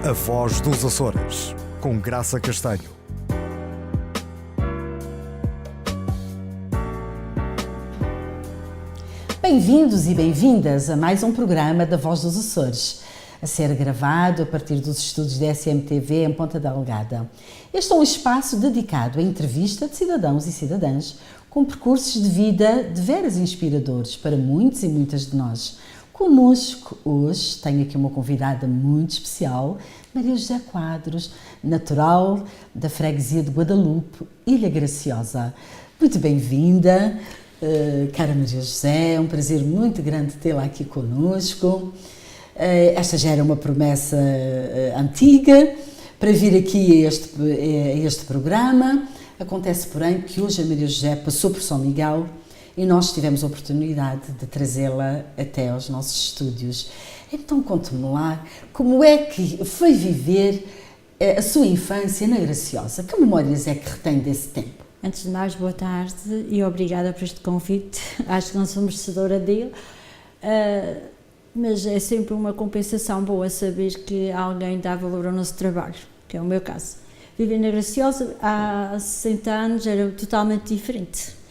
A Voz dos Açores, com Graça Castanho. Bem-vindos e bem-vindas a mais um programa da Voz dos Açores, a ser gravado a partir dos estúdios da SMTV em Ponta Delgada. Este é um espaço dedicado à entrevista de cidadãos e cidadãs com percursos de vida de veras inspiradores para muitos e muitas de nós. Conosco hoje tenho aqui uma convidada muito especial, Maria José Quadros, natural da freguesia de Guadalupe, Ilha Graciosa. Muito bem-vinda, cara Maria José, é um prazer muito grande tê-la aqui conosco. Esta já era uma promessa antiga para vir aqui a este programa. Acontece, porém, que hoje a Maria José passou por São Miguel e nós tivemos a oportunidade de trazê-la até aos nossos estúdios. Então, conte-me lá, como é que foi viver a sua infância na Graciosa? Que memórias é que retém desse tempo? Antes de mais, boa tarde e obrigada por este convite. Acho que não sou merecedora dele, mas é sempre uma compensação boa saber que alguém dá valor ao nosso trabalho, que é o meu caso. Viver na Graciosa há 60 anos era totalmente diferente.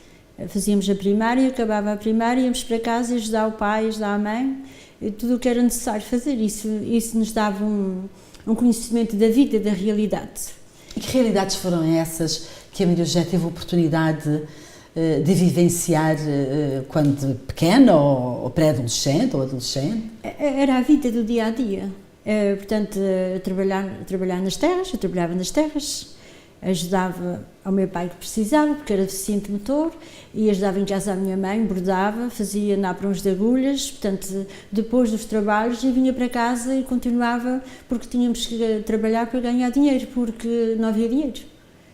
Fazíamos a primária, acabava a primária, íamos para casa e ajudar o pai, ajudar a mãe, e tudo o que era necessário fazer. Isso nos dava um conhecimento da vida, da realidade. E que realidades foram essas que a Maria José teve a oportunidade de vivenciar quando pequena, ou pré-adolescente, ou adolescente? Era a vida do dia-a-dia. Portanto, trabalhar nas terras, eu trabalhava nas terras, ajudava ao meu pai que precisava, porque era deficiente motor, e ajudava em casa a minha mãe, bordava, fazia naprons de agulhas, portanto, depois dos trabalhos, eu vinha para casa e continuava, porque tínhamos que trabalhar para ganhar dinheiro, porque não havia dinheiro.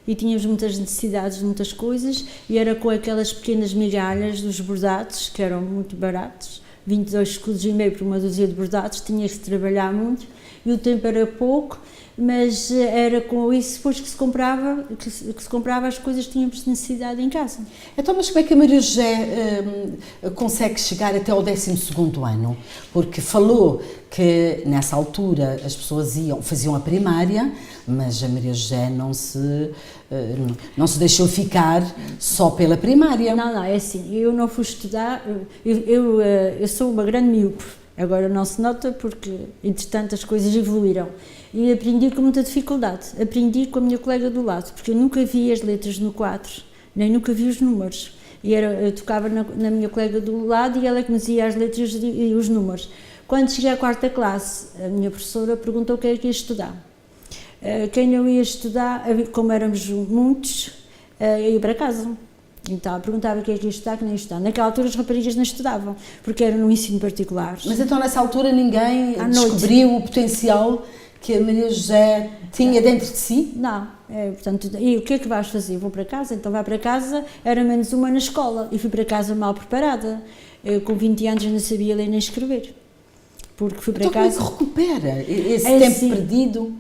E tínhamos muitas necessidades de muitas coisas, e era com aquelas pequenas migalhas dos bordados, que eram muito baratos, 22 escudos e meio por uma dúzia de bordados, tinha que se trabalhar muito, e o tempo era pouco, mas era com isso depois que se comprava as coisas que tínhamos necessidade em casa. Então, mas como é que a Maria José consegue chegar até ao 12º ano? Porque falou que nessa altura as pessoas faziam a primária, mas a Maria José não se deixou ficar só pela primária. Não, é assim, eu não fui estudar, eu sou uma grande míope, agora não se nota porque, entretanto, as coisas evoluíram. E aprendi com muita dificuldade, aprendi com a minha colega do lado, porque eu nunca vi as letras no quadro, nem nunca vi os números. Eu tocava na minha colega do lado e ela que me dizia as letras e os números. Quando cheguei à 4ª classe, a minha professora perguntou o que é que ia estudar. Quem não ia estudar, como éramos muitos, ia para casa. Então, ela perguntava o que é que ia estudar, que nem ia estudar. Naquela altura as raparigas não estudavam, porque era no ensino particular. Mas então nessa altura ninguém descobriu o potencial que a Maria José tinha dentro de si? Não, portanto, e o que é que vais fazer? Vou para casa, então vai para casa, era menos uma na escola, e fui para casa mal preparada, eu com 20 anos ainda sabia ler nem escrever, porque fui para então, casa... Então como é que recupera esse tempo assim, perdido?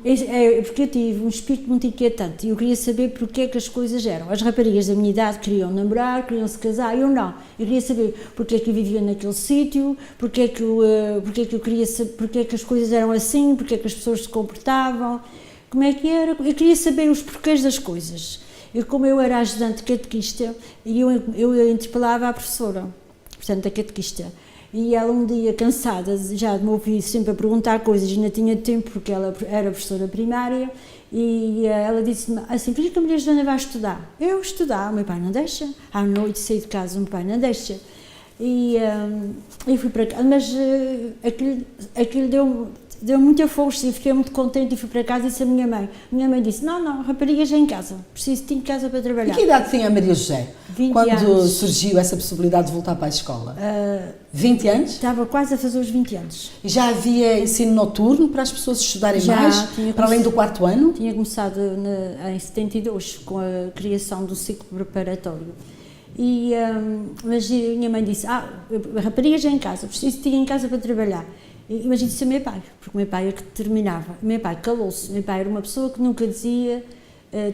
Porque eu tive um espírito muito inquietante, e eu queria saber porque é que as coisas eram. As raparigas da minha idade queriam namorar, queriam se casar, eu não. Eu queria saber porque é que eu vivia naquele sítio, porque é que eu queria saber, porque é que as coisas eram assim, porque é que as pessoas se comportavam, como é que era. Eu queria saber os porquês das coisas. E como eu era ajudante catequista, eu interpelava a professora, portanto a catequista. E ela um dia, cansada já de me ouvir sempre a perguntar coisas, ainda tinha tempo porque ela era professora primária, e ela disse-me assim: por que a Maria Joana vai estudar? Eu estudar, o meu pai não deixa, à noite saí de casa, o meu pai não deixa. E fui para casa, mas aquilo deu muita força e fiquei muito contente e fui para casa e disse à minha mãe disse: não, raparigas é em casa, preciso de casa para trabalhar. E que idade tinha a Maria José 20 quando anos. surgiu essa possibilidade de voltar para a escola? 20 anos? Estava quase a fazer os 20 anos. E já havia ensino noturno para as pessoas estudarem mais, para além do 4º ano? Tinha começado em 72 com a criação do ciclo preparatório. Mas a minha mãe disse: raparigas é em casa, preciso de ti em casa para trabalhar. Mas disse ao meu pai, porque o meu pai é que determinava. O meu pai calou-se. O meu pai era uma pessoa que nunca dizia,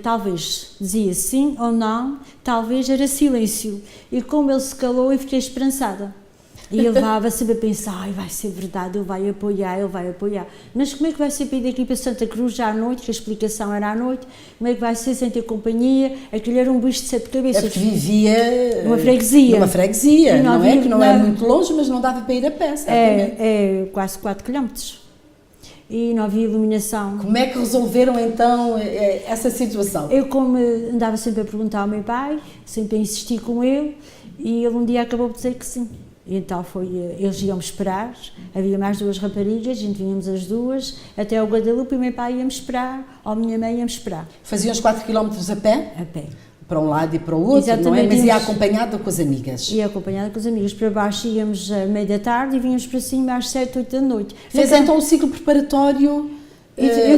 talvez dizia sim ou não, talvez era silêncio. E como ele se calou, eu fiquei esperançada. E ele levava sempre a pensar, ai, vai ser verdade, ele vai apoiar. Mas como é que vai ser para ir daqui para Santa Cruz já à noite, que a explicação era à noite, como é que vai ser sem ter companhia? Aquilo era um bicho de 7 cabeças. É porque vivia numa freguesia. Numa freguesia, não é? Que não era é muito longe, mas não dava para ir a pé, certamente. É quase 4 km. E não havia iluminação. Como é que resolveram então essa situação? Eu, como andava sempre a perguntar ao meu pai, sempre a insistir com ele, e ele um dia acabou por dizer que sim. E então eles iam-me esperar, havia mais 2 raparigas, a gente vinhamos as 2, até ao Guadalupe, e o meu pai ia-me esperar, ou a minha mãe ia-me esperar. Faziam os 4 km a pé? A pé. Para um lado e para o outro, Exatamente, não é? Mas ia íamos, acompanhada com as amigas. Ia acompanhada com as amigas. Para baixo íamos à meia da tarde e vínhamos para cima às 7, 8 da noite. Fez então um ciclo preparatório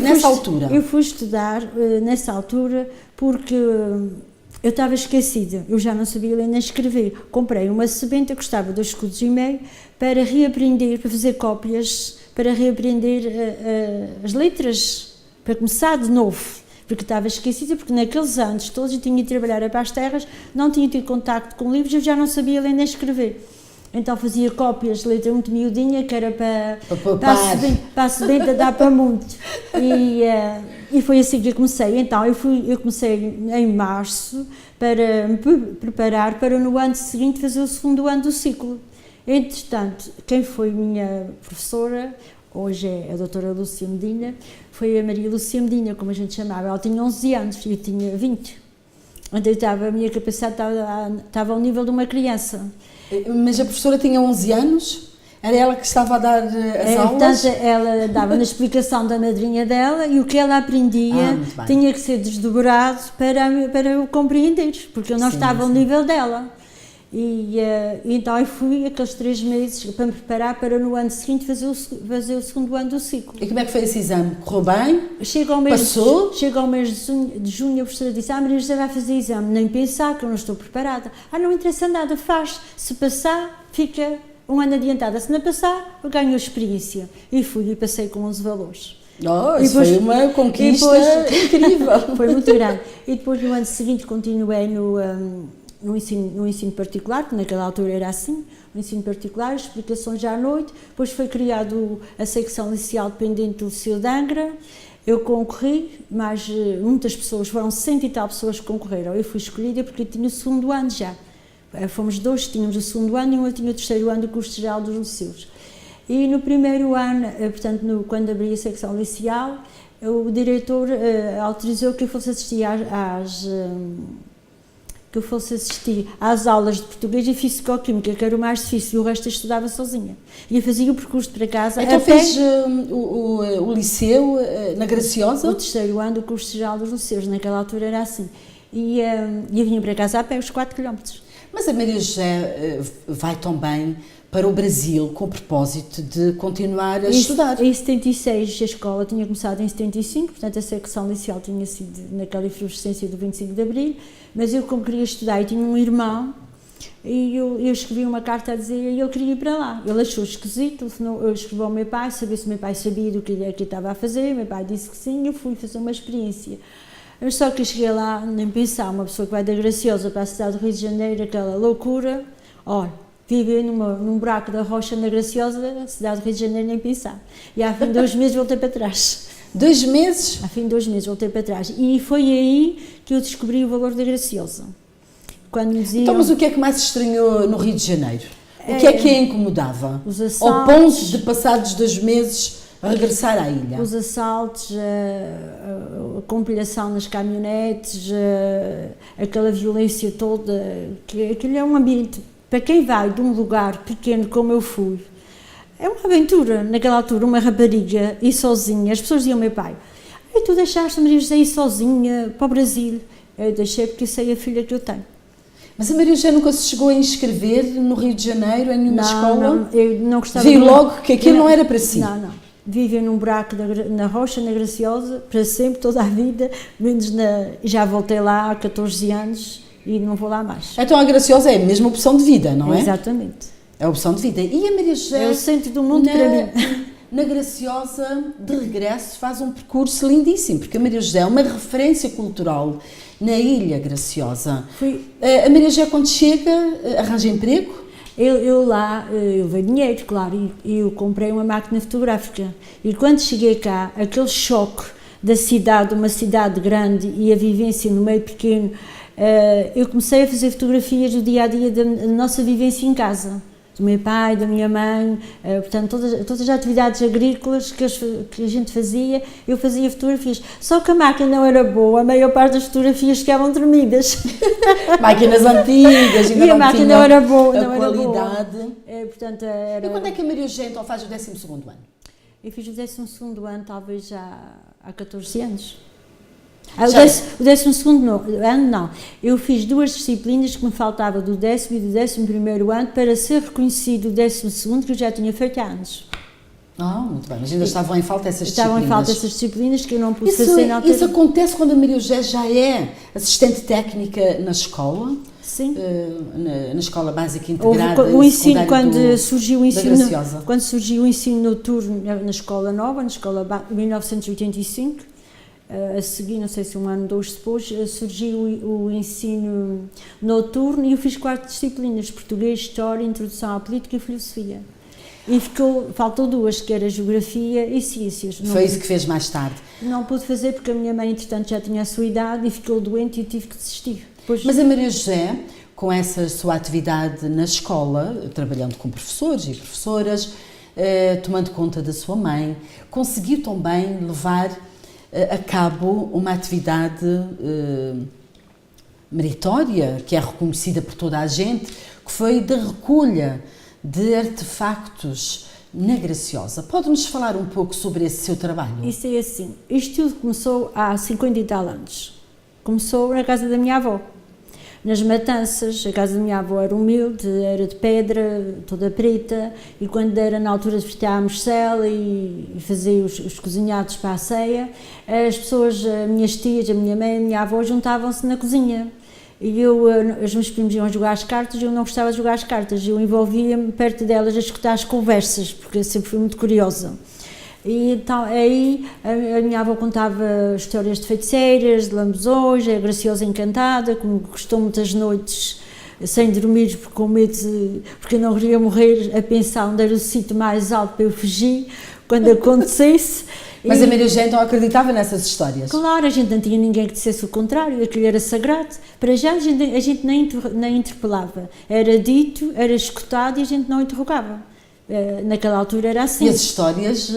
nessa altura? Eu fui estudar nessa altura porque eu estava esquecida, eu já não sabia ler nem escrever. Comprei uma sebenta, custava 2,5 escudos para reaprender, para fazer cópias, para reaprender as letras, para começar de novo. Porque estava esquecida, porque naqueles anos todos eu tinha ido trabalhar para as terras, não tinha tido contacto com livros, eu já não sabia ler nem escrever. Então fazia cópias de letra muito miudinha, que era para a sebenta dar para muito. E foi assim que eu comecei. Então eu comecei em março para me preparar para no ano seguinte fazer o 2º ano do ciclo. Entretanto, quem foi minha professora, hoje é a doutora Lúcia Medina, foi a Maria Lúcia Medina, como a gente chamava. Ela tinha 11 anos e eu tinha 20. Então a minha capacidade estava ao nível de uma criança. Mas a professora tinha 11 anos? Era ela que estava a dar as aulas? Portanto, ela dava na explicação da madrinha dela e o que ela aprendia tinha que ser desdobrado para eu compreender, porque eu não estava ao nível dela. Então eu fui aqueles 3 meses para me preparar para no ano seguinte fazer o 2º ano do ciclo. E como é que foi esse exame? Correu bem? Passou? Chega ao mês de junho, a professora disse, Maria José vai fazer exame, nem pensar que eu não estou preparada. Não interessa nada, faz, se passar, fica um ano adiantada, se não passar, eu ganho experiência. E fui e passei com 11 valores. Isso foi uma conquista incrível. Foi muito grande. E depois no ano seguinte continuei no ensino particular, que naquela altura era assim, no ensino particular, explicações já à noite, depois foi criado a secção liceal dependente do Liceu de Angra, eu concorri, mas muitas pessoas, foram 100 e tal pessoas que concorreram, eu fui escolhida porque eu tinha o 2º ano já, fomos 2, tínhamos o 2º ano e eu tinha o 3º ano do curso geral dos liceus. E no primeiro ano, portanto, quando abri a secção liceal, o diretor autorizou que eu fosse assistir às aulas de português e fisicoquímica, que era o mais difícil, e o resto eu estudava sozinha. E eu fazia o percurso para casa. Então fez o liceu na Graciosa? O 3º ano do curso geral dos liceus, naquela altura era assim. E eu vinha para casa a pé os 4 km. Mas a Maria José vai também para o Brasil com o propósito de continuar a estudar. Em 76 a escola tinha começado em 75, portanto a secção liceal tinha sido naquela efervescência do 25 de Abril, mas eu como queria estudar e tinha um irmão, e eu escrevi uma carta a dizer que eu queria ir para lá. Ele achou esquisito, eu escrevi ao meu pai, saber se o meu pai sabia do que eu estava a fazer, o meu pai disse que sim, eu fui fazer uma experiência. Mas só que eu cheguei lá, nem pensar, uma pessoa que vai da Graciosa para a cidade do Rio de Janeiro, aquela loucura, olha, viver num buraco da rocha na Graciosa, cidade do Rio de Janeiro, nem pensar. E ao fim de 2 meses voltei para trás. 2 meses? Ao fim de 2 meses voltei para trás. E foi aí que eu descobri o valor da Graciosa. Quando me diziam... Então, mas o que é que mais estranhou no Rio de Janeiro? O que é que a incomodava? Os assaltos, ao ponto de, passados 2 meses, regressar à ilha? Os assaltos, a compilhação nas caminhonetes, aquela violência toda, que aquilo é um ambiente, para quem vai de um lugar pequeno como eu fui, é uma aventura. Naquela altura, uma rapariga ir sozinha, as pessoas diziam ao meu pai, tu deixaste a Maria José ir sozinha para o Brasil? Eu deixei porque eu sei a filha que eu tenho. Mas a Maria José nunca se chegou a inscrever no Rio de Janeiro, em nenhuma escola? Não, eu não gostava. Viu logo que aquilo não era para si? Não. Vivia num buraco na rocha, na Graciosa, para sempre, toda a vida, menos já voltei lá há 14 anos e não vou lá mais. Então a Graciosa é a mesma opção de vida, não é? Exatamente. É a opção de vida. E a Maria José... É o centro do mundo para mim. Na Graciosa, de regresso, faz um percurso lindíssimo, porque a Maria José é uma referência cultural na Ilha Graciosa. A Maria José, quando chega, arranja emprego? Eu lá, eu levei dinheiro, claro, e eu comprei uma máquina fotográfica. E quando cheguei cá, aquele choque da cidade, uma cidade grande e a vivência no meio pequeno, eu comecei a fazer fotografias do dia-a-dia da nossa vivência em casa. Do meu pai, da minha mãe, portanto, todas as atividades agrícolas que a gente fazia, eu fazia fotografias. Só que a máquina não era boa, a maior parte das fotografias ficavam tremidas. Máquinas antigas, ainda e a não máquina tinham não era boa, a não qualidade. Era boa. Portanto, E quando é que a Maria José então faz o 12º ano? Eu fiz o 12º ano, talvez já há 14 anos. O 12º ano não, eu fiz 2 disciplinas que me faltava do 10º e do 11º ano para ser reconhecido o 12º, que eu já tinha feito há anos. Muito bem, mas ainda estavam em falta essas disciplinas. Estavam em falta essas disciplinas que eu não pude fazer na altura. Isso acontece quando a Maria José já é assistente técnica na escola? Sim. Na escola básica integrada, o ensino, quando surgiu o ensino noturno na escola nova, na escola 1985, a seguir, não sei se um ano ou 2 depois, surgiu o ensino noturno e eu fiz 4 disciplinas, português, história, introdução à política e filosofia. E faltou 2, que era geografia e ciências. Foi isso que fez mais tarde? Não pude fazer porque a minha mãe, entretanto, já tinha a sua idade e ficou doente e eu tive que desistir. Mas a Maria José, com essa sua atividade na escola, trabalhando com professores e professoras, tomando conta da sua mãe, conseguiu também levar a cabo uma atividade meritória, que é reconhecida por toda a gente, que foi da recolha de artefactos na Graciosa. Pode-nos falar um pouco sobre esse seu trabalho? Isso é assim, isto tudo começou há 50 e tal anos. Começou na casa da minha avó. Nas Matanças, a casa da minha avó era humilde, era de pedra, toda preta, e quando era na altura de fritávamos cela e fazia os cozinhados para a ceia, as pessoas, as minhas tias, a minha mãe, a minha avó, juntavam-se na cozinha. E os meus primos iam jogar as cartas e eu não gostava de jogar as cartas, eu envolvia-me perto delas a escutar as conversas, porque eu sempre fui muito curiosa. E então aí a minha avó contava histórias de feiticeiras, de lambezões, a Graciosa Encantada, como gostou muitas noites sem dormir com medo, porque eu não queria morrer a pensar onde era o sítio mais alto para eu fugir quando acontecesse. Mas a Maria José então acreditava nessas histórias? Claro, a gente não tinha ninguém que dissesse o contrário, aquilo era sagrado. Para já a gente nem interpelava, era dito, era escutado e a gente não interrogava. Naquela altura era assim. E as histórias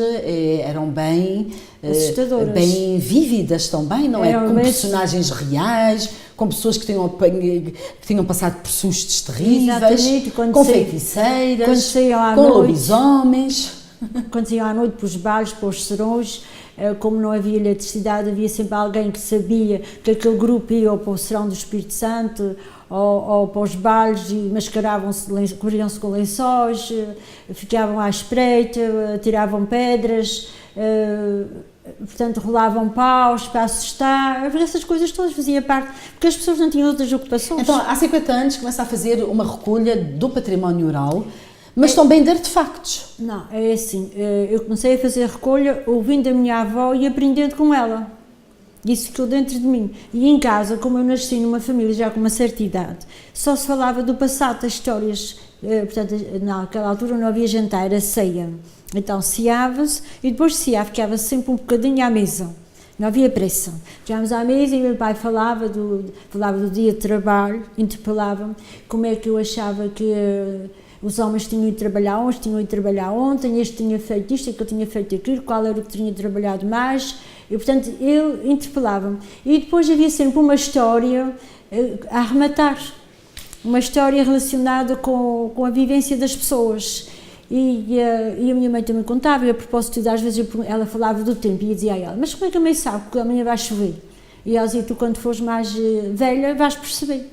eram bem assustadoras, bem vívidas também, não é? Com personagens reais, com pessoas que tinham passado por sustos terríveis, com feiticeiras, com lobisomens. Quando iam à noite para os bares, para os serões, como não havia eletricidade, havia sempre alguém que sabia que aquele grupo ia ou para o serão do Espírito Santo ou para os bares e mascaravam-se, cobriam-se com lençóis, ficavam à espreita, tiravam pedras, portanto rolavam paus para assustar, essas coisas todas faziam parte, porque as pessoas não tinham outras ocupações. Então, há 50 anos começa a fazer uma recolha do património oral, mas também de artefactos. Não, é assim, eu comecei a fazer a recolha ouvindo a minha avó e aprendendo com ela. Isso ficou dentro de mim. E em casa, como eu nasci numa família já com uma certa idade, só se falava do passado, das histórias. Portanto, naquela altura não havia jantar, era ceia. Então ceava-se e depois de cear ficava sempre um bocadinho à mesa. Não havia pressa. Chegámos à mesa e meu pai falava do dia de trabalho, interpelava-me como é que eu achava que os homens tinham ido trabalhar hoje, tinham ido trabalhar ontem, este tinha feito isto, aquele tinha feito aquilo, qual era o que tinha trabalhado mais. E, portanto, ele interpelava-me. E depois havia sempre uma história a arrematar, uma história relacionada com a vivência das pessoas. E a minha mãe também contava, e a propósito, às vezes ela falava do tempo e eu dizia a ela, mas como é que a mãe sabe que amanhã vai chover? E ela dizia, tu quando fores mais velha vais perceber.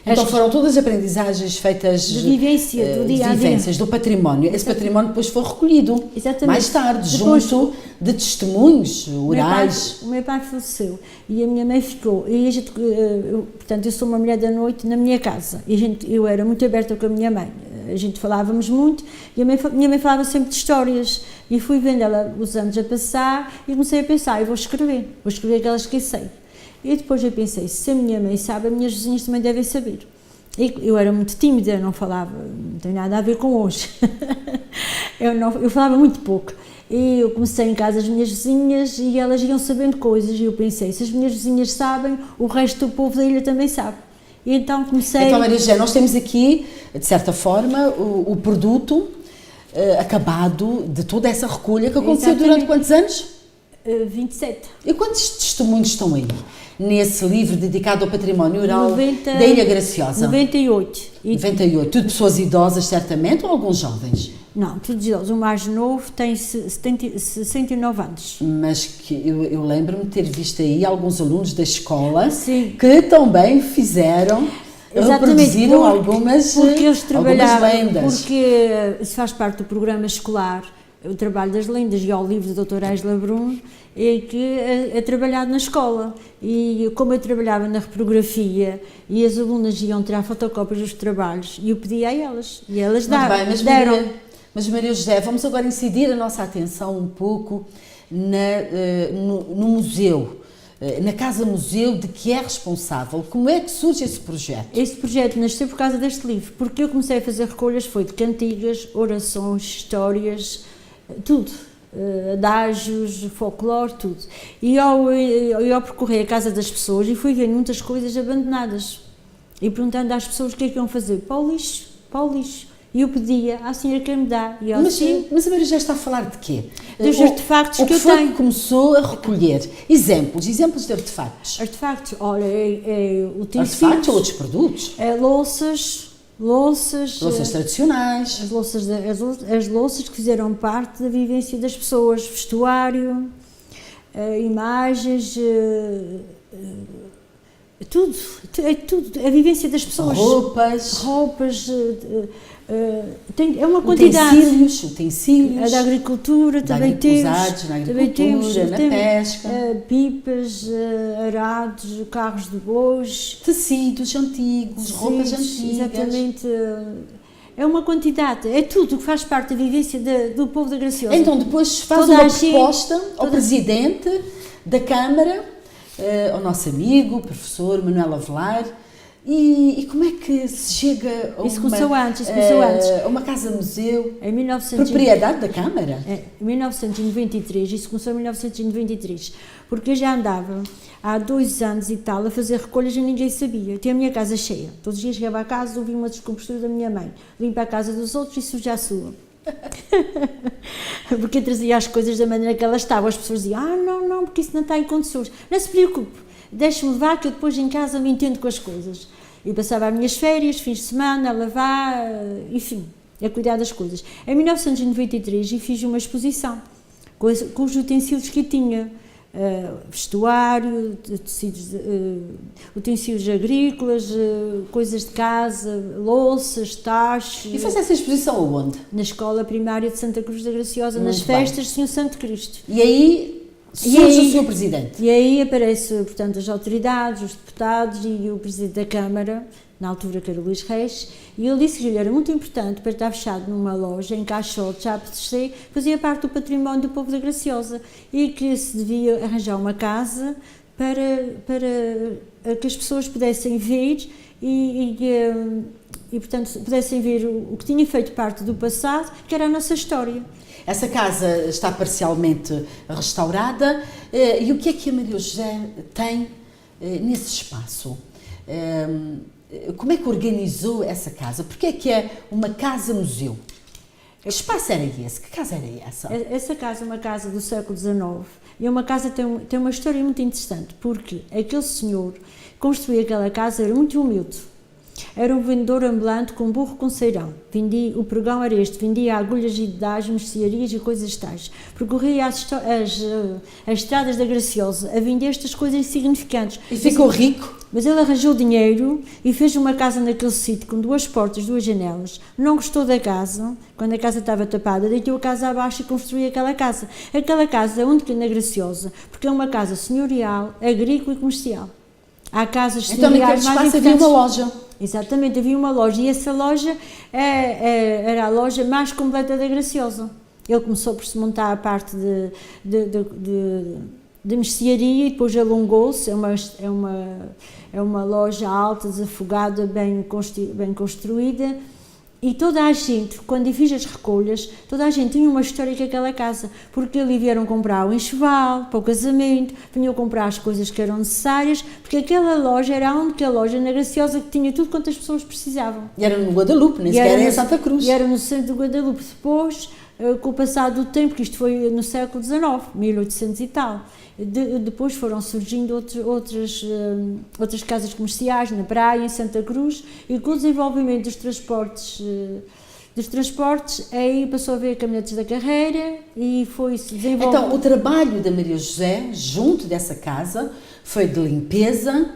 Então foram todas aprendizagens feitas de vivência, do dia a dia. Vivências, do património. Esse património depois foi recolhido. Exatamente. Mais tarde, depois, junto de testemunhos orais. O meu pai faleceu e a minha mãe ficou. E a gente, portanto, eu sou uma mulher da noite na minha casa. E eu era muito aberta com a minha mãe. A gente falávamos muito e a minha mãe falava sempre de histórias. E fui vendo ela os anos a passar e comecei a pensar, eu vou escrever aquelas que eu sei. E depois eu pensei, se a minha mãe sabe, as minhas vizinhas também devem saber. Eu era muito tímida, não falava, não tem nada a ver com hoje. Eu falava muito pouco. E eu comecei em casa as minhas vizinhas e elas iam sabendo coisas. E eu pensei, se as minhas vizinhas sabem, o resto do povo da ilha também sabe. E então comecei... Então, Maria José, nós temos aqui, de certa forma, o produto acabado de toda essa recolha que aconteceu durante quantos anos? 27. E quantos testemunhos estão aí? Nesse livro dedicado ao património oral 90, da Ilha Graciosa? 98. 98. Tudo pessoas idosas, certamente, ou alguns jovens? Não, todos idosos. O mais novo tem 69 anos. Mas que eu lembro-me de ter visto aí alguns alunos da escola Sim. que também fizeram, reproduziram algumas lendas. Porque isso faz parte do programa escolar, o trabalho das lendas e ao livro do Dr. Ângela Brum, que é trabalhado na escola. E como eu trabalhava na reprografia e as alunas iam tirar fotocópias dos trabalhos, e eu pedi a elas, e elas deram. Mas Maria José, vamos agora incidir a nossa atenção um pouco no museu, na Casa Museu, de que é responsável. Como é que surge esse projeto? Esse projeto nasceu por causa deste livro, porque eu comecei a fazer recolhas, foi de cantigas, orações, histórias, tudo, adágios, folclore, tudo. E ao percorrer a casa das pessoas e fui vendo muitas coisas abandonadas e perguntando às pessoas o que é que iam fazer, para o lixo, para o lixo. E eu pedia, a senhora quer me dar? E mas a Maria já está a falar de quê? Dos artefactos que eu tenho. O que foi que começou a recolher? Exemplos de artefactos. Artefactos, olha, utensílios. Artefactos ou outros produtos? Louças tradicionais. As louças que fizeram parte da vivência das pessoas, vestuário, imagens, tudo, a vivência das pessoas. Roupas, é uma quantidade. Utensílios. Da agricultura também temos. Usados na agricultura, na pesca. Pipas, arados, carros de bois. Tecidos antigos, roupas antigas. Exatamente. É uma quantidade, é tudo que faz parte da vivência do povo da Graciosa. Então depois faz uma proposta ao Presidente da Câmara, ao nosso amigo, professor Manuel Avelar. E como é que se chega a isso começou antes. A uma casa-museu, em 1900, propriedade da Câmara? Em 1993, isso começou em 1993, porque eu já andava há 2 anos e tal a fazer recolhas e ninguém sabia. Tinha a minha casa cheia. Todos os dias chegava a casa, ouvia uma descompostura da minha mãe, limpa a casa dos outros e suja a sua. Porque eu trazia as coisas da maneira que elas estavam. As pessoas diziam, não, porque isso não está em condições. Não se preocupe, deixe-me levar que eu depois em casa me entendo com as coisas. E passava as minhas férias, fins de semana, a lavar, enfim, a cuidar das coisas. Em 1993 eu fiz uma exposição com os utensílios que eu tinha. Vestuário, utensílios agrícolas, coisas de casa, louças, tachos. E faz essa exposição aonde? Na Escola Primária de Santa Cruz da Graciosa, nas festas de Senhor Santo Cristo. E aí surge o Sr. Presidente? E aí aparece, portanto, as autoridades, os deputados e o Presidente da Câmara, na altura que era o Luís Reis, e ele disse que lhe era muito importante para estar fechado numa loja em Caixote, já que fazia parte do património do povo da Graciosa e que se devia arranjar uma casa para que as pessoas pudessem ver e portanto, pudessem ver o que tinha feito parte do passado, que era a nossa história. Essa casa está parcialmente restaurada e o que é que a Maria José tem nesse espaço? Como é que organizou essa casa? Porque é que é uma casa-museu? Que espaço era esse? Que casa era essa? Essa casa é uma casa do século XIX e é uma casa que tem uma história muito interessante, porque aquele senhor construiu aquela casa, era muito humilde. Era um vendedor ambulante com burro com ceirão. O pregão era este, vendia agulhas e dedais, mercearias e coisas tais. Percorria as estradas da Graciosa a vender estas coisas insignificantes. E ficou rico? Mas ele arranjou dinheiro e fez uma casa naquele sítio com 2 portas, 2 janelas. Não gostou da casa, quando a casa estava tapada, deitou a casa abaixo e construiu aquela casa. Aquela casa é única na Graciosa, porque é uma casa senhorial, agrícola e comercial. Há casas senhoriais mais importantes. Então naquele espaço havia uma loja. Exatamente, havia uma loja e essa loja era a loja mais completa da Graciosa. Ele começou por se montar a parte de mercearia e depois alongou-se, é uma loja alta, desafogada, bem construída. E toda a gente, quando eu fiz as recolhas, toda a gente tinha uma história com aquela casa, porque ali vieram comprar o enxoval para o casamento, vinham comprar as coisas que eram necessárias, porque aquela loja era a única loja na Graciosa que tinha tudo quanto as pessoas precisavam. E era no Guadalupe, nem sequer era em Santa Cruz. E era no centro do Guadalupe. Depois, com o passar do tempo, que isto foi no século XIX, 1800 e tal, depois foram surgindo outras casas comerciais na praia, em Santa Cruz, e com o desenvolvimento dos transportes, aí passou a haver caminhonetes da carreira e foi-se desenvolvendo. Então, o trabalho da Maria José, junto dessa casa, foi de limpeza,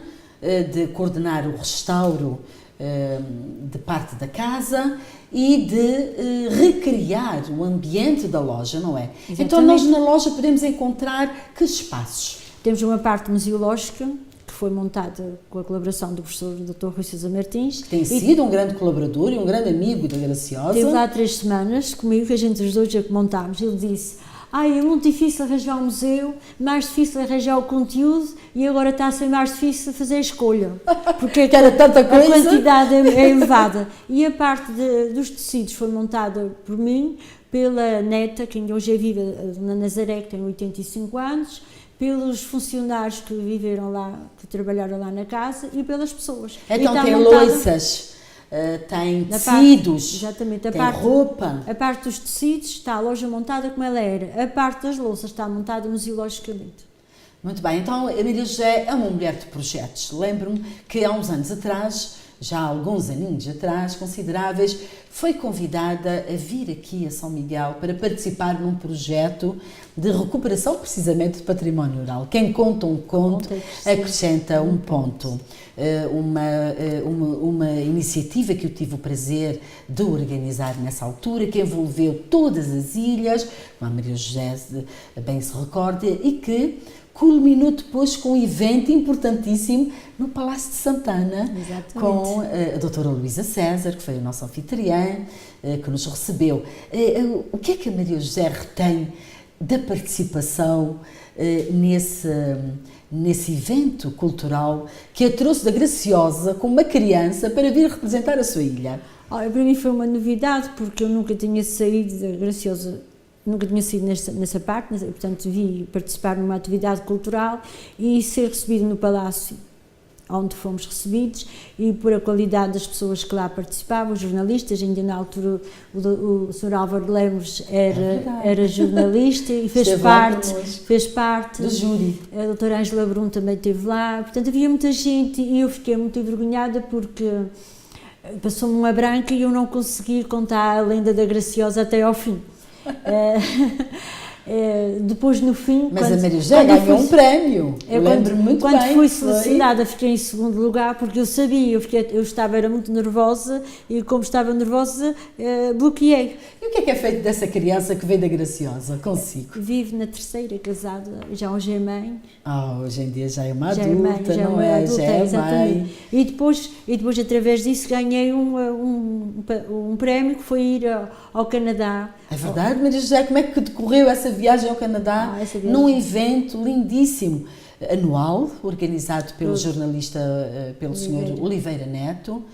de coordenar o restauro de parte da casa e de recriar o ambiente da loja, não é? Exatamente. Então nós na loja podemos encontrar que espaços? Temos uma parte museológica que foi montada com a colaboração do professor Dr. Rui Sousa Martins. Que tem sido um grande colaborador e um grande amigo da Graciosa. Teve lá 3 semanas comigo, que a gente os dois já que montámos. Ele disse: é muito difícil arranjar um museu, mais difícil arranjar o conteúdo e agora está a ser mais difícil fazer a escolha. Porque era tanta coisa. A quantidade é elevada. E a parte dos tecidos foi montada por mim, pela neta, que ainda hoje é viva, na Nazaré, que tem 85 anos, pelos funcionários que viveram lá, que trabalharam lá na casa e pelas pessoas. Então tem loiças. Tem tecidos, tem roupa. A parte dos tecidos está a loja montada como ela era, a parte das louças está montada museologicamente. Muito bem, então a Maria José é uma mulher de projetos. Lembro-me que há uns anos atrás, já há alguns aninhos atrás, consideráveis, foi convidada a vir aqui a São Miguel para participar num projeto de recuperação precisamente de património oral. Quem conta um conto acrescenta um ponto. Uma iniciativa que eu tive o prazer de organizar nessa altura, que envolveu todas as ilhas, como a Maria José bem se recorda, e que culminou depois com um evento importantíssimo no Palácio de Santana. Exatamente. Com a doutora Luísa César, que foi a nossa anfitriã, que nos recebeu. O que é que a Maria José retém da participação nesse evento cultural que a trouxe da Graciosa como uma criança para vir representar a sua ilha? Para mim foi uma novidade, porque eu nunca tinha saído da Graciosa, nunca tinha sido nessa parte, portanto vi participar numa atividade cultural e ser recebido no Palácio onde fomos recebidos, e por a qualidade das pessoas que lá participavam, os jornalistas, ainda na altura o Sr. Álvaro Lemos era jornalista e fez parte do júri. A doutora Ângela Brum também esteve lá, portanto havia muita gente e eu fiquei muito envergonhada porque passou-me uma branca e eu não consegui contar a lenda da Graciosa até ao fim. Depois no fim, mas a Maria José ganhou um prémio, eu lembro-me muito bem. Quando fui selecionada fiquei em segundo lugar, porque eu sabia, era muito nervosa e como estava nervosa bloqueei. E o que é feito dessa criança que veio da Graciosa consigo? Vive na terceira, casada, já hoje é mãe. Hoje em dia já é uma adulta, não é? Já é mãe. E depois através disso ganhei um prémio que foi ir ao Canadá. É verdade, Maria José, como é que decorreu essa viagem ao Canadá? Num evento lindíssimo, anual, organizado pelo jornalista, pelo Sr. Oliveira Neto.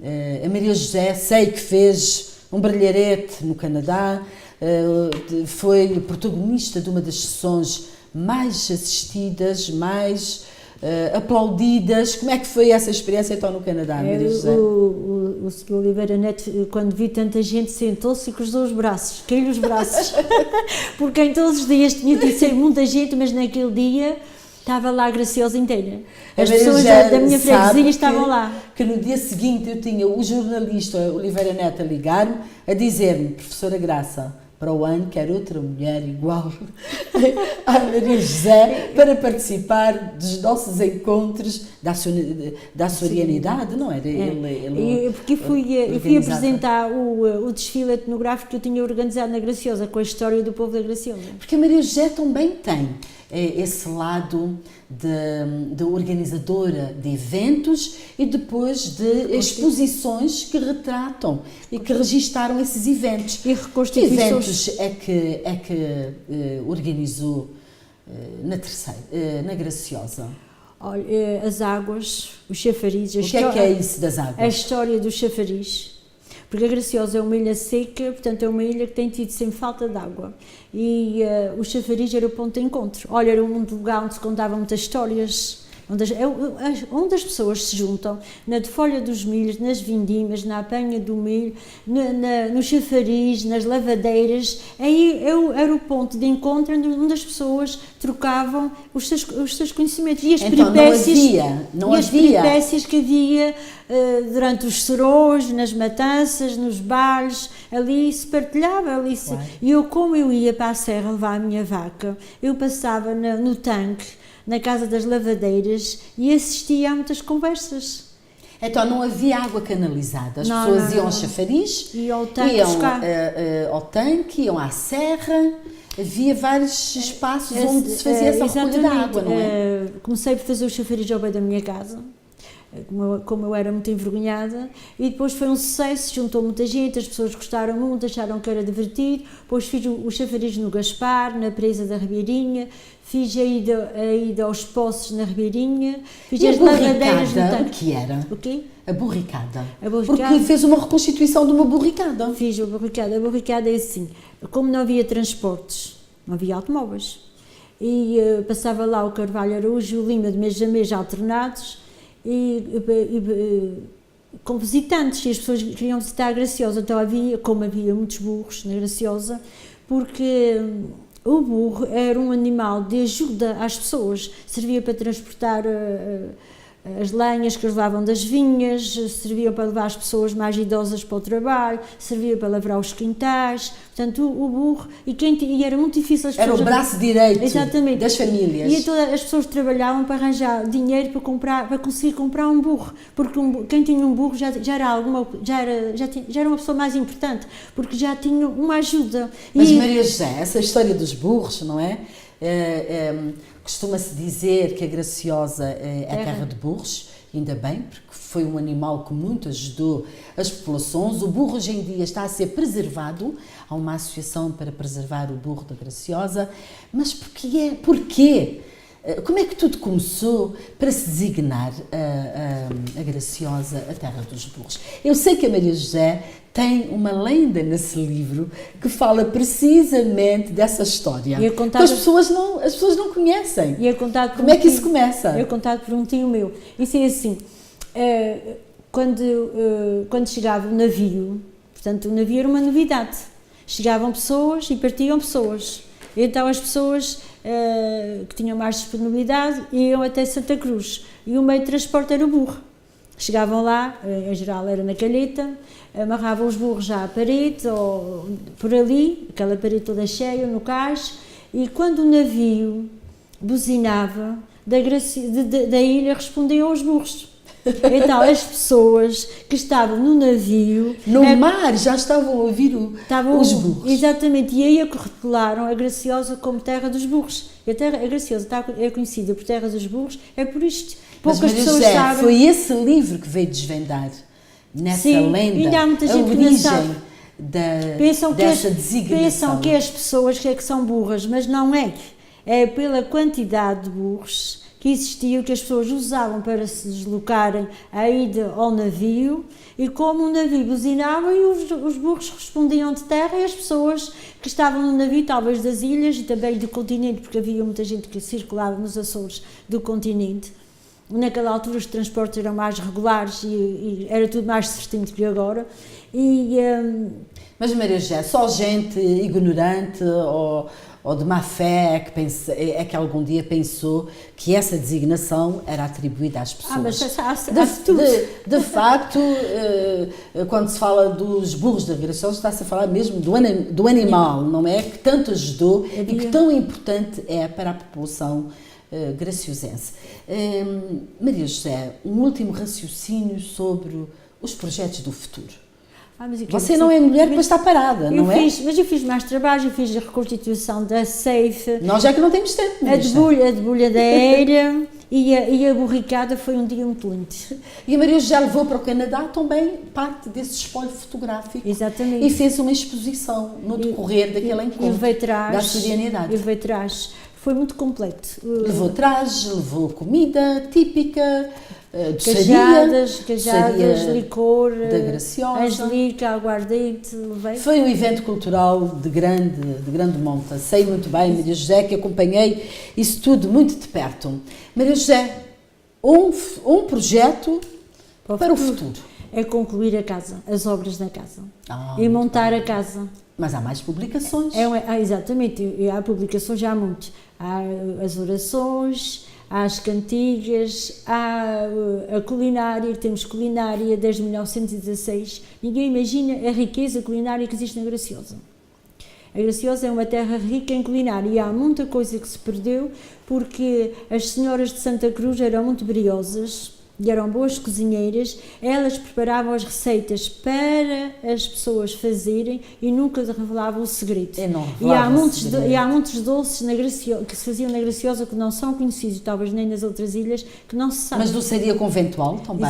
A Maria José, sei que fez um brilharete no Canadá, foi protagonista de uma das sessões mais assistidas, mais aplaudidas. Como é que foi essa experiência então no Canadá, Maria José? O Sr. Oliveira Neto, quando vi tanta gente, sentou-se e cruzou os braços, caiu os braços, porque em todos os dias tinha de ser muita gente, mas naquele dia estava lá a Graciosa inteira. As pessoas da minha freguesia estavam lá. Que no dia seguinte eu tinha o jornalista Oliveira Neto a ligar-me, a dizer-me: professora Graça, para o ano quero outra mulher igual à Maria José para participar dos nossos encontros da açorianidade, não era? Porque eu fui apresentar o desfile etnográfico que eu tinha organizado na Graciosa, com a história do povo da Graciosa. Porque a Maria José também tem esse lado de organizadora de eventos e depois de exposições que retratam e que registaram esses eventos. E que eventos é que organizou na terceira, na Graciosa? Olha, as águas, os chafarizes. O que é isso das águas? A história do chafariz. Porque a Graciosa é uma ilha seca, portanto é uma ilha que tem tido sempre falta de água. E o chafariz era o ponto de encontro. Olha, era um lugar onde se contavam muitas histórias, onde as pessoas se juntam, na folha dos milhos, nas vindimas, na apanha do milho, no chafariz, nas lavadeiras. Aí era o ponto de encontro onde as pessoas trocavam os seus conhecimentos. E as peripécias que havia durante os serões, nas matanças, nos bares, ali se partilhava. E como eu ia para a serra levar a minha vaca, eu passava no tanque, na casa das lavadeiras, e assistia a muitas conversas. Então não havia água canalizada, as pessoas iam ao chafariz, iam ao tanque, iam à serra, havia vários espaços onde se fazia essa recolha de água, não é? Comecei por fazer o chafariz ao pé da minha casa, como eu era muito envergonhada, e depois foi um sucesso, juntou muita gente, as pessoas gostaram muito, acharam que era divertido. Depois fiz o chafariz no Gaspar, na presa da Ribeirinha, fiz a ida aos poços na Ribeirinha, fiz as lavadeiras no tanque. O que era? O quê? A borricada. Porque fez uma reconstituição de uma borricada. Fiz a borricada. A borricada é assim, como não havia transportes, não havia automóveis, e passava lá o Carvalho Araújo e o Lima de mês a mês alternados, com visitantes, e as pessoas queriam visitar a Graciosa. Então como havia muitos burros na Graciosa, porque o burro era um animal de ajuda às pessoas, servia para transportar as lenhas que eles levavam das vinhas, servia para levar as pessoas mais idosas para o trabalho, servia para lavrar os quintais. Portanto, o burro, e era muito difícil as pessoas... Era o braço direito das famílias. E então as pessoas trabalhavam para arranjar dinheiro para conseguir comprar um burro, porque quem tinha um burro já era uma pessoa mais importante, porque já tinha uma ajuda. Mas Maria José, essa história dos burros, não é? Costuma-se dizer que a Graciosa é a terra de burros, ainda bem, porque foi um animal que muito ajudou as populações. O burro hoje em dia está a ser preservado, há uma associação para preservar o burro da Graciosa, mas porquê? Como é que tudo começou para se designar a Graciosa a terra dos burros? Eu sei que a Maria José tem uma lenda nesse livro que fala precisamente dessa história, que as pessoas não conhecem. Como é que isso começa? É contado por um tio meu. Isso é assim, quando chegava o navio, portanto o navio era uma novidade, chegavam pessoas e partiam pessoas. Então as pessoas que tinham mais disponibilidade iam até Santa Cruz, e o meio de transporte era o burro. Chegavam lá, em geral era na calheta, amarravam os burros já à parede, ou por ali, aquela parede toda cheia, no cais, e quando o navio buzinava, da ilha respondiam aos burros. Então as pessoas que estavam no navio... No mar já estavam a ouvir os burros. Exatamente, e aí rotularam a Graciosa como terra dos burros. A Graciosa é conhecida por terra dos burros, é por isto. Poucas pessoas sabem. Foi esse livro que veio desvendar nessa lenda, ainda há muita gente a origem dessa designação. Pensam que as pessoas que são burras, mas não é. É pela quantidade de burros que existiam, que as pessoas usavam para se deslocarem a ida ao navio, e como o navio buzinava, e os burros respondiam de terra, e as pessoas que estavam no navio, talvez das ilhas e também do continente, porque havia muita gente que circulava nos Açores do continente. Naquela altura os transportes eram mais regulares e era tudo mais certinho do que agora. Mas Maria José, só gente ignorante ou de má fé que algum dia pensou que essa designação era atribuída às pessoas. De facto, quando se fala dos burros da Graciosa, está-se a falar mesmo do animal, não é? Que tanto ajudou e que tão importante é para a população graciosense. Maria José, um último raciocínio sobre os projetos do futuro. Você não é mulher para estar parada, não é? Mas eu fiz mais trabalho, eu fiz a reconstituição da Ceife. Nós é que não temos tempo. A debulha da Eira e a borricada foi um dia muito lindo. E a Maria José levou para o Canadá também parte desse espólio fotográfico. Exatamente. E fez uma exposição no decorrer daquele encontro da açorianidade. Eu veio atrás. foi muito completo. Levou trajes, levou comida típica, Cajadas, doçaria licor, da Graciosa. Angelica, aguardente, levei. Foi um evento cultural de grande monta. Sei muito bem, Maria José, que acompanhei isso tudo muito de perto. Maria José, um projeto para o futuro. É concluir a casa, as obras da casa. E muito montar bem. a casa. Mas há mais publicações. Exatamente, há publicações, já há muitas. Há as orações, há as cantigas, há a culinária, temos culinária desde 1916. Ninguém imagina a riqueza culinária que existe na Graciosa. A Graciosa é uma terra rica em culinária e há muita coisa que se perdeu porque as senhoras de Santa Cruz eram muito briosas e eram boas cozinheiras, elas preparavam as receitas para as pessoas fazerem e nunca revelavam o segredo. E há muitos doces que se faziam na Graciosa que não são conhecidos, talvez nem nas outras ilhas, que não se sabe. Mas doçaria conventual também?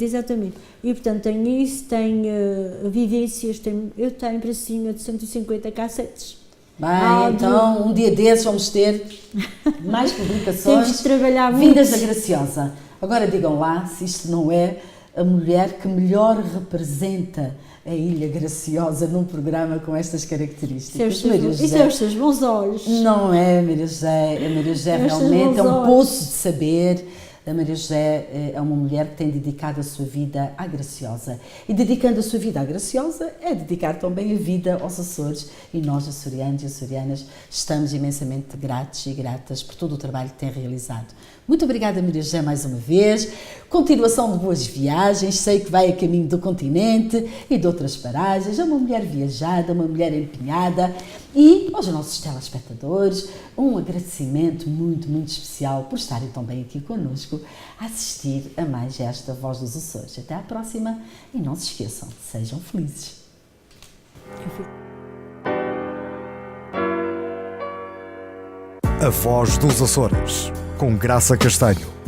Exatamente. E portanto tenho isso, tenho vivências, eu tenho para cima de 150 cassetes. Bem, então um dia desses vamos ter mais publicações. Temos de trabalhar muito. Vindas da Graciosa. Agora digam lá se isto não é a mulher que melhor representa a Ilha Graciosa num programa com estas características. Isso é os seus bons olhos. Não é, Maria José. A Maria José realmente é um poço de saber. A Maria José é uma mulher que tem dedicado a sua vida à Graciosa. E dedicando a sua vida à Graciosa é dedicar também a vida aos Açores. E nós, açorianos e açorianas, estamos imensamente gratos e gratas por todo o trabalho que tem realizado. Muito obrigada, Maria José, mais uma vez. Continuação de boas viagens. Sei que vai a caminho do continente e de outras paragens. É uma mulher viajada, uma mulher empenhada. E aos nossos telespectadores, um agradecimento muito, muito especial por estarem também aqui connosco a assistir a mais esta Voz dos Açores. Até à próxima e não se esqueçam, sejam felizes. A Voz dos Açores, com Graça Castanho.